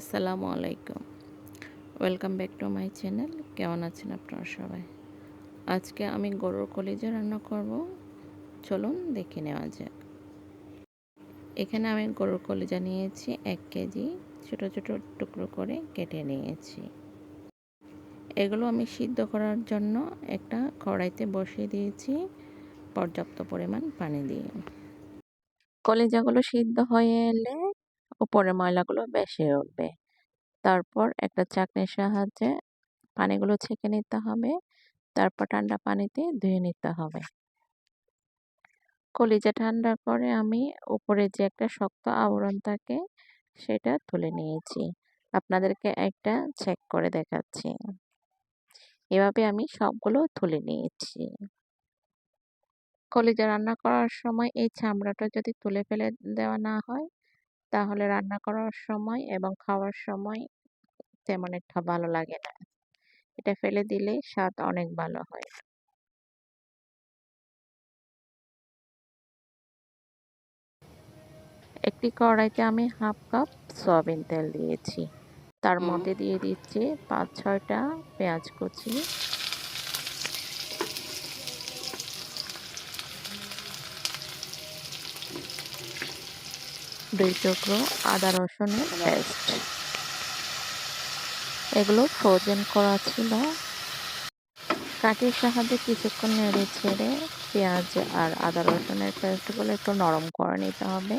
আসসালামু আলাইকুম। Welcome back to my channel. কেমন আছেন আপনারা সবাই? আজকে আমি গরুর কলিজা রান্না করব। চলুন দেখে নেওয়া যাক। এখানে আমি গরুর কলিজা নিয়েছি 1 কেজি। ছোট ছোট টুকরো করে কেটে নিয়েছি। এগুলো আমি সিদ্ধ করার জন্য একটা কড়াইতে বসিয়ে দিয়েছি পর্যাপ্ত পরিমাণ পানি দিয়ে। কলিজাগুলো সিদ্ধ হয়ে এলে উপরের ময়লাগুলো বেশি উঠবে। তারপর একটা চাকনির সাহায্যে পানিগুলো ছেঁকে নিতে হবে। তারপর ঠান্ডা পানিতে ধুয়ে নিতে হবে। কলিজা ঠান্ডার পরে আমি উপরে যে একটা শক্ত আবরণ থাকে সেটা তুলে নিয়েছি। আপনাদেরকে একটা চেক করে দেখাচ্ছি। এভাবে আমি সবগুলো তুলে নিয়েছি। কলিজা রান্না করার সময় এই চামড়াটা যদি তুলে ফেলে দেওয়া না হয় তাহলে রান্না করার সময় এবং খাওয়ার সময় তেমন একটা ভালো লাগে না। এটা ফেলে দিলে স্বাদ অনেক ভালো হয়। একটি কড়াইতে আমি 1/2 কাপ সয়াবিন তেল দিয়েছি। তার মধ্যে দিয়ে দিচ্ছি 5-6টা পেঁয়াজ কুচি, 2 টুকরো আদা রসুনের পেস্ট। এগুলো ফ্রোজেন করা ছিল। কাঠির সাহায্যে কিছুক্ষণ নেড়ে ছেড়ে পেঁয়াজ আর আদা রসুনের পেস্টগুলো একটু নরম করে নিতে হবে।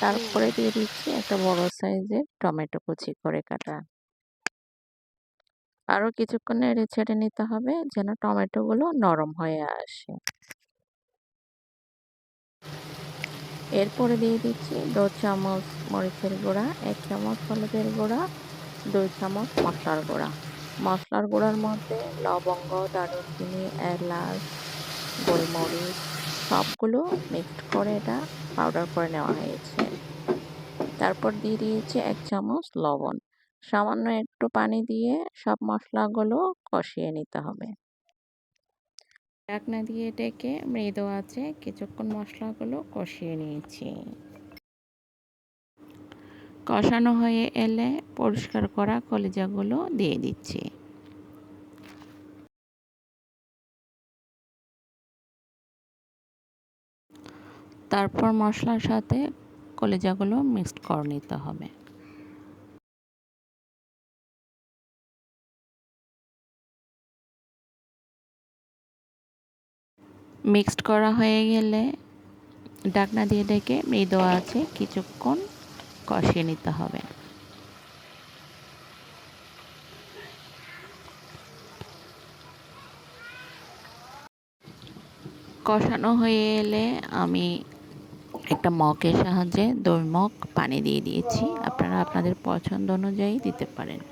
তারপরে দিয়ে দিচ্ছি একটা বড় সাইজের টমেটো কুচি করে কাটা। আরও কিছুক্ষণ নেড়ে ছেড়ে নিতে হবে যেন টমেটোগুলো নরম হয়ে আসে। এরপরে দিয়ে দিচ্ছি 2 চামচ মরিচের গুঁড়া, 1 চামচ হলুদের গুঁড়া, 2 চামচ মশলার গুঁড়া। মশলার গুঁড়ার মধ্যে লবঙ্গ, দারুচিনি, এলাচ, গোলমরিচ সবগুলো মিক্সড করে এটা পাউডার করে নেওয়া হয়েছে। তারপর দিয়ে দিয়েছি 1 চামচ লবণ। সামান্য একটু পানি দিয়ে সব মশলাগুলো কষিয়ে নিতে হবে। ঢাকনা দিয়ে ডেকে মৃদু আঁচে কিছুক্ষণ মশলাগুলো কষিয়ে নিয়েছি। কষানো হয়ে এলে পরিষ্কার করা কলিজাগুলো দিয়ে দিচ্ছি। তারপর মশলার সাথে কলিজাগুলো মিক্সড করে নিতে হবে। মিক্সড করা হয়ে গেলে ঢাকনা দিয়ে ডেকে মৃদু আঁচে কিছুক্ষণ কষিয়ে নিতে হবে। কষানো হয়ে এলে আমি একটা মগের সাহায্যে 2 মগ পানি দিয়ে দিয়েছি। আপনারা আপনাদের পছন্দ অনুযায়ী দিতে পারেন।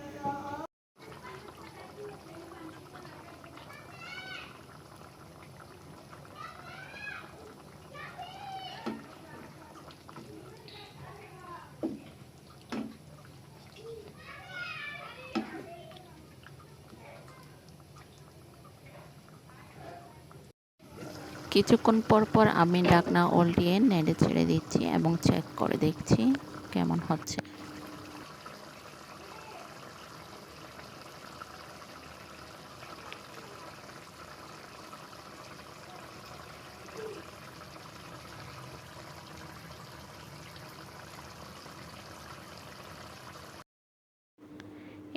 কিছুক্ষণ পর পর আমি ঢাকনা উল্টিয়ে নেড়ে ছেড়ে দিচ্ছি এবং চেক করে দেখছি কেমন হচ্ছে।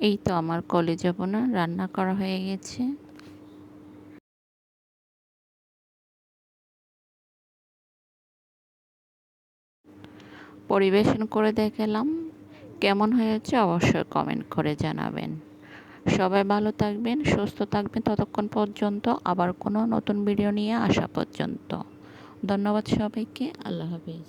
এই তো আমার কলিজা ভুনা রান্না করা হয়ে গেছে। পরিবেশন করে দেখালাম। কেমন হয়েছে অবশ্যই কমেন্ট করে জানাবেন। সবাই ভালো থাকবেন, সুস্থ থাকবেন ততক্ষণ পর্যন্ত, আবার কোনো নতুন ভিডিও নিয়ে আসা পর্যন্ত। ধন্যবাদ সবাইকে। আল্লাহ হাফেজ।